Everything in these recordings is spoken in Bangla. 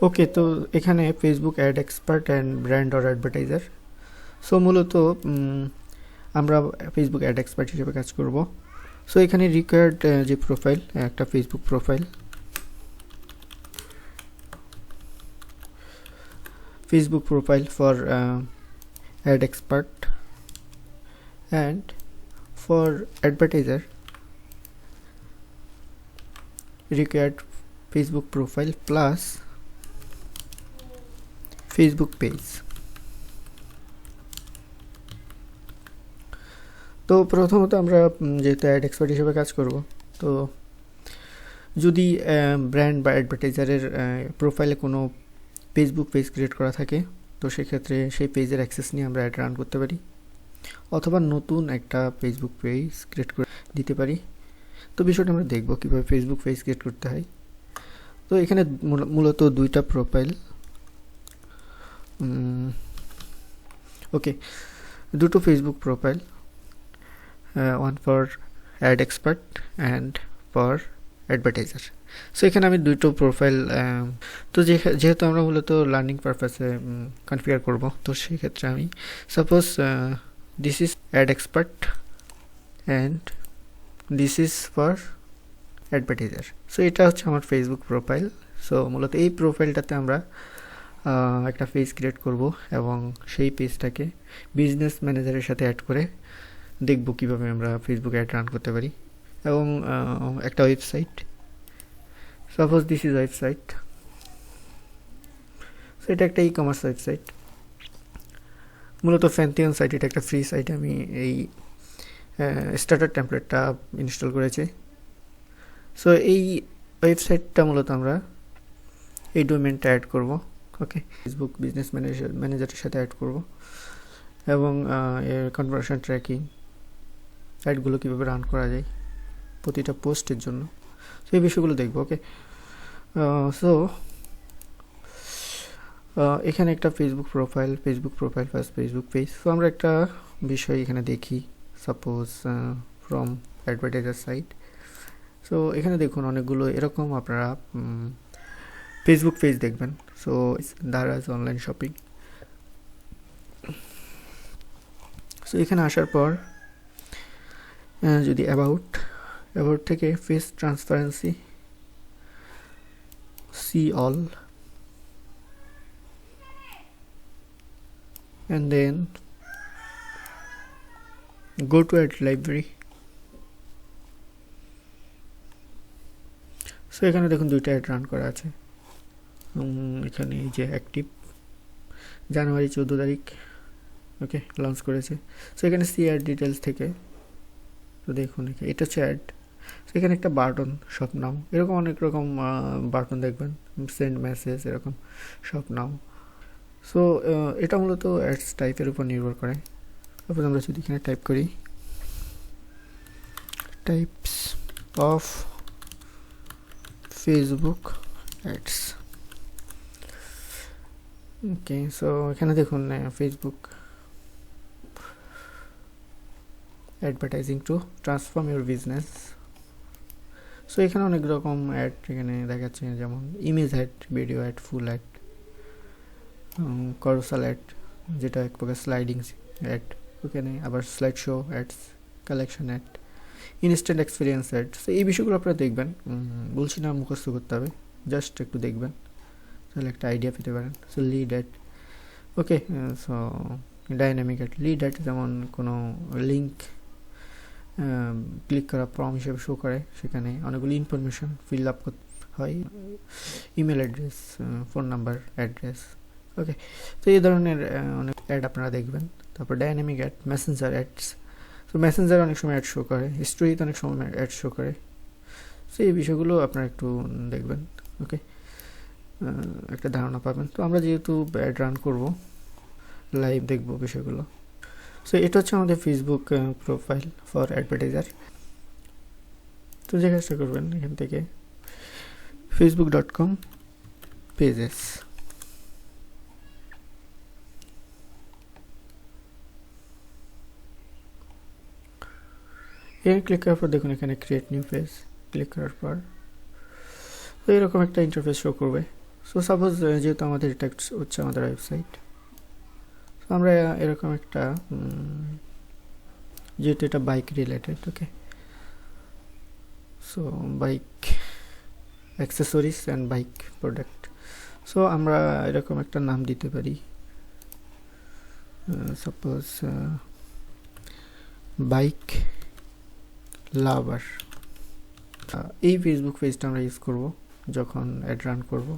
ওকে, তো এখানে Facebook ad expert and brand or advertiser. So মূলত আমরা ফেসবুক অ্যাড এক্সপার্ট হিসেবে কাজ করব। সো এখানে রিকোয়ার্ড যে প্রোফাইল, একটা Facebook profile, Facebook profile for ad expert and for advertiser required Facebook profile plus Facebook page। তো প্রথমত আমরা যেহেতু অ্যাড এক্সপার্ট হিসেবে কাজ করব, তো যদি ব্র্যান্ড বা অ্যাডভার্টাইজারের প্রোফাইলে কোনো ফেসবুক পেজ ক্রিয়েট করা থাকে, তো সেক্ষেত্রে সেই পেজের অ্যাক্সেস নিয়ে আমরা অ্যাড রান করতে পারি, অথবা নতুন একটা ফেসবুক পেজ ক্রিয়েট করে দিতে পারি। তো বিষয়টা আমরা দেখব কীভাবে ফেসবুক পেজ ক্রিয়েট করতে হয়। তো এখানে মূলত দুইটা প্রোফাইল, ওকে, দুটো Facebook profile, one for ad expert and for advertiser. So এখানে আমি দুটো প্রোফাইল, তো যেহেতু আমরা মূলত লার্নিং পারপাসে কনফিগার করব, তো সেক্ষেত্রে আমি suppose this is ad expert and this is for advertiser. So এটা হচ্ছে আমার ফেসবুক প্রোফাইল। সো মূলত এই প্রোফাইলটাতে আমরা একটা পেজ ক্রিয়েট করব এবং সেই পেজটাকে বিজনেস ম্যানেজারের সাথে অ্যাড করে দেখব কিভাবে আমরা ফেসবুক অ্যাড রান করতে পারি। এবং একটা website, suppose this is website. So এটা একটা ই কমার্স ওয়েবসাইট, মূলত ফ্যান্থিয়ন সাইট। এটা একটা ফ্রি সাইট। আমি এই স্টার্টার টেমপ্লেটটা ইনস্টল করেছি। সো এই ওয়েবসাইটটা মূলত আমরা এই ডোমেনটা অ্যাড করব। ওকে, ফেসবুক বিজনেস ম্যানেজারের সাথে অ্যাড করব এবং এর কনভার্সন ট্র্যাকিং, অ্যাডগুলো কীভাবে রান করা যায় প্রতিটা পোস্টের জন্য, সো এই বিষয়গুলো দেখব। ওকে, সো এখানে একটা Facebook profile plus Facebook page. So আমরা একটা বিষয় এখানে দেখি, suppose from advertiser site. So এখানে দেখুন অনেকগুলো এরকম আপনারা ফেসবুক পেজ দেখবেন। So Daraz online shopping. So এখানে আসার পর যদি অ্যাবাউট থেকে face transparency, see all, and then go to ad library। So এখানে দেখুন দুইটা অ্যাড রান করা আছে। এখানে এই যে অ্যাক্টিভ জানুয়ারি 14 তারিখ, ওকে, লঞ্চ করেছে। সো এখানে সি অ্যাড ডিটেলস থেকে, তো দেখুন এটা হচ্ছে অ্যাড। সো এখানে একটা বাটন, শপ নাও, এরকম অনেক রকম বাটন দেখবেন, সেন্ড মেসেজ, এরকম শপ নাও। সো এটা মূলত অ্যাডস টাইপের উপর নির্ভর করে। তারপর আমরা যদি এখানে টাইপ করি types of Facebook ads, okay. So এখানে দেখুন Facebook advertising to transform your business. So এখানে অনেক রকম অ্যাড এখানে দেখাচ্ছে, যেমন image ad, video ad, full ad, carousel ad, যেটা এক প্রকার স্লাইডিং অ্যাড, ওখানে আবার slide show ads, collection ad, instant experience ad. So এই বিষয়গুলো আপনারা দেখবেন, বলছি না মুখস্থ করতে হবে, জাস্ট একটু দেখবেন, তাহলে একটা আইডিয়া পেতে পারেন। So lead ad, okay. So dynamic ad, lead ad যেমন কোনো লিঙ্ক ক্লিক করা ফর্ম হিসেবে শো করে, সেখানে অনেকগুলো ইনফরমেশন ফিল আপ হয়, email address, phone number, address, okay. তো এই ধরনের অনেক অ্যাড আপনারা দেখবেন। তারপর ডাইনামিক অ্যাড, মেসেঞ্জার অ্যাডস। তো মেসেঞ্জার অনেক সময় অ্যাড শো করে, স্টোরিতে অনেক সময় অ্যাড শো করে। সো এই বিষয়গুলো আপনারা একটু দেখবেন, ওকে, একটা ধারণা পাবেন। তো আমরা যেহেতু অ্যাড রান করব, লাইভ দেখব বিষয়গুলো। সো এটা হচ্ছে আমাদের ফেসবুক প্রোফাইল ফর অ্যাডভার্টাইজার। তো যে কাজটা করবেন, এখান থেকে facebook.com পেজেস, এখানে ক্লিক করার পর দেখুন এখানে ক্রিয়েট নিউ পেজ, ক্লিক করার পর তো এরকম একটা ইন্টারফেস শো করবে। সো সাপোজ যেহেতু আমাদের এটা হচ্ছে আমাদের ওয়েবসাইট, তো আমরা এরকম একটা যেহেতু এটা bike related, okay, so bike accessories and bike product, so আমরা এরকম একটা নাম দিতে পারি, সাপোজ বাইক লাভার। এই ফেসবুক পেজটা আমরা ইউজ করব যখন অ্যাড রান করব।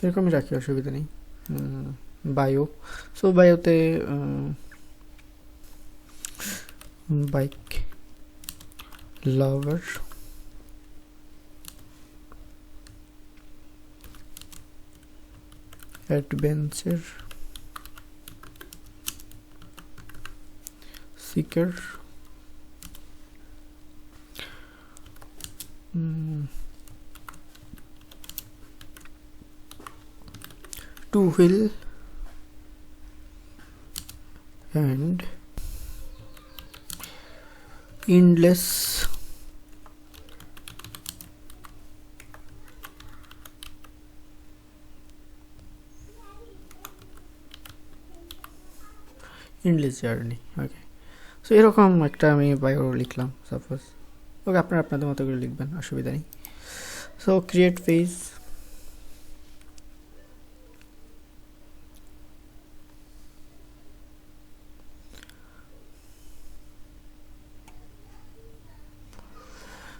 এরকমই রাখি, অসুবিধা নেই। বায়ো, সো বায়োতে bike lover adventure seeker, two wheel and endless journey, okay. So এরকম একটা আমি বায়ো লিখলাম সাপোজ, ওকে, আপনারা আপনাদের মতো করে লিখবেন, অসুবিধা নেই। সো ক্রিয়েট পেজ,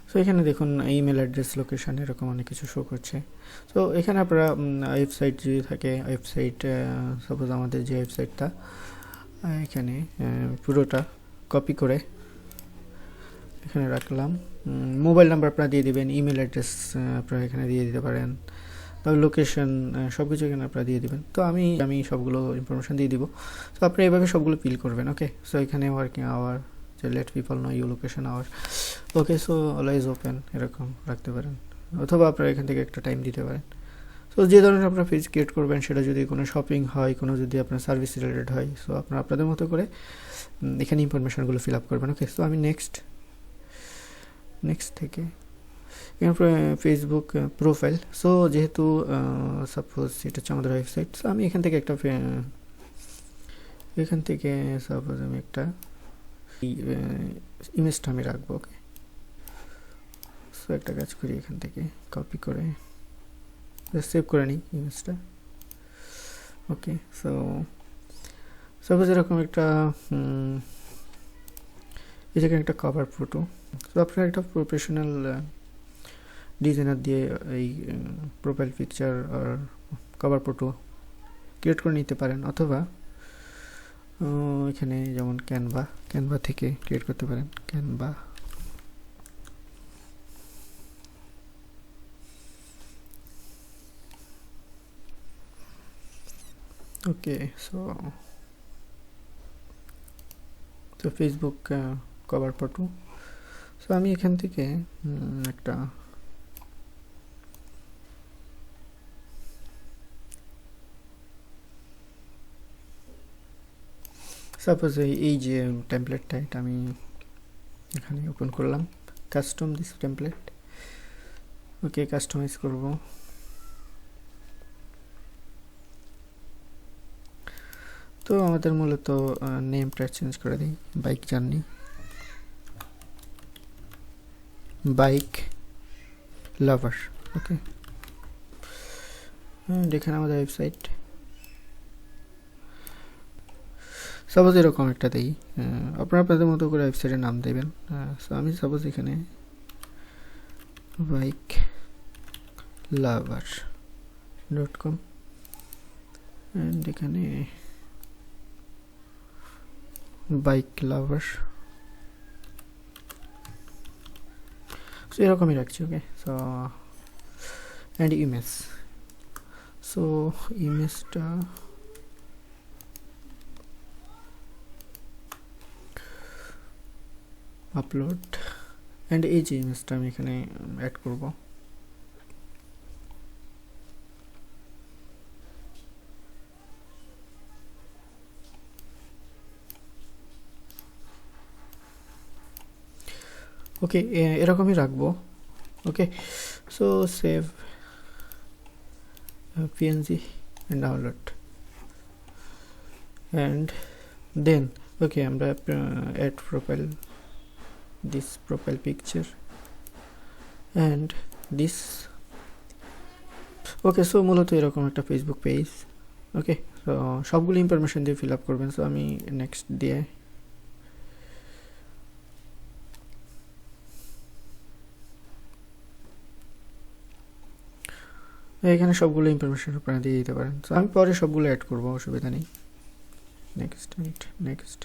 সো এখানে দেখুন ইমেল অ্যাড্রেস, লোকেশন, এরকম অনেক কিছু শো করছে। সো এখানে আপনারা ওয়েবসাইট যদি থাকে, ওয়েবসাইট সাপোজ আমাদের যে ওয়েবসাইটটা, এখানে পুরোটা কপি করে এখানে রাখলাম। মোবাইল নাম্বার আপনারা দিয়ে দিবেন, ইমেল অ্যাড্রেস আপনারা এখানে দিয়ে দিতে পারেন, তারপর লোকেশন, সব কিছু এখানে আপনারা দিয়ে দিবেন। তো আমি সবগুলো ইনফরমেশান দিয়ে দিব। তো আপনি এভাবে সবগুলো ফিল করবেন, ওকে। সো এখানে ওয়ার্কিং আওয়ার, যে let people know you location hour, okay. So always open এরকম রাখতে পারেন, অথবা আপনারা এখান থেকে একটা টাইম দিতে পারেন। সো যে ধরনের আপনার পেজ ক্রিয়েট করবেন, সেটা যদি কোনো শপিং হয়, কোনো যদি আপনার সার্ভিস রিলেটেড হয়, সো আপনারা আপনাদের মতো করে এখানে ইনফরমেশানগুলো ফিল আপ করবেন, ওকে। সো আমি নেক্সট থেকে এখানে ফেসবুক প্রোফাইল, সো যেহেতু সাপোজ এটা হচ্ছে আমাদের ওয়েবসাইট, সো আমি এখান থেকে একটা সাপোজ আমি একটা ইমেজটা আমি রাখবো, ওকে। সো একটা কাজ করি, এখান থেকে কপি করে সেভ করে নিই ইমেজটা, ওকে। সো সাপোজ এরকম একটা এই জায়গায় একটা কভার ফটো, সো আপনারা একটা প্রফেশনাল ডিজাইনার দিয়ে এই প্রোফাইল পিকচার আর কভার ফটো ক্রিয়েট করে নিতে পারেন, অথবা এখানে যেমন ক্যানভা থেকে ক্রিয়েট করতে পারেন, Canva, okay. So Facebook cover photo, so আমি এখান থেকে একটা সাপোজ এই যে টেমপ্লেটটা, এটা আমি এখানে ওপেন করলাম, custom this template, okay. Customize করব, তো আমাদের মূলত নেমটা চেঞ্জ করে দিই, bike journey, bike lover, okay. এখানে আমাদের ওয়েবসাইট, সাপোজ এরকম একটা দিই, আপনারা আপনাদের মতো করে ওয়েবসাইটের নাম দেবেন। সো আমি সাপোজ এখানে বাইক লাভার .com, অ্যান্ড এখানে বাইক লাভার, সো এরকমই রাখছি, ওকে। সো অ্যান্ড ইমেজ, সো ইমেজটা আপলোড, অ্যান্ড এই যে ইমেজটা আমি এখানে অ্যাড করব, ওকে, এরকমই রাখবো। Okay, so save png and download and then okay আমরা add profile, this profile picture and this. Okay, so মূলত এরকম একটা ফেসবুক পেজ। ওকে, সো সবগুলো ইনফরমেশন দিয়ে ফিল আপ করবেন। সো আমি নেক্সট দিয়ে এখানে সবগুলো ইনফরমেশন আপনারা দিয়ে দিতে পারেন। সো আমি পরে সবগুলো অ্যাড করবো, অসুবিধা নেই। Next and next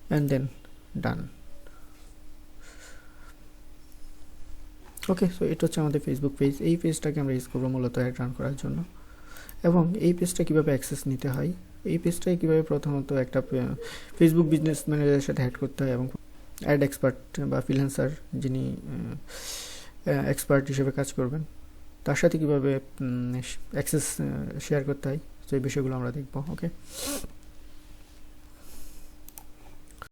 and then done. Okay, so এটা হচ্ছে আমাদের ফেসবুক পেজ। এই পেজটাকে আমরা ইউজ করবো মূলত অ্যাড রান করার জন্য। এবং এই পেজটা কীভাবে অ্যাক্সেস নিতে হয়, এই পেজটাই কীভাবে প্রথমত একটা ফেসবুক বিজনেস ম্যানেজারের সাথে অ্যাড করতে হয় এবং অ্যাড এক্সপার্ট বা ফ্রিল্যান্সার যিনি এক্সপার্ট হিসেবে কাজ করবেন তার সাথে কীভাবে অ্যাক্সেস শেয়ার করতে হয়, তো এই বিষয়গুলো আমরা দেখব। ওকে।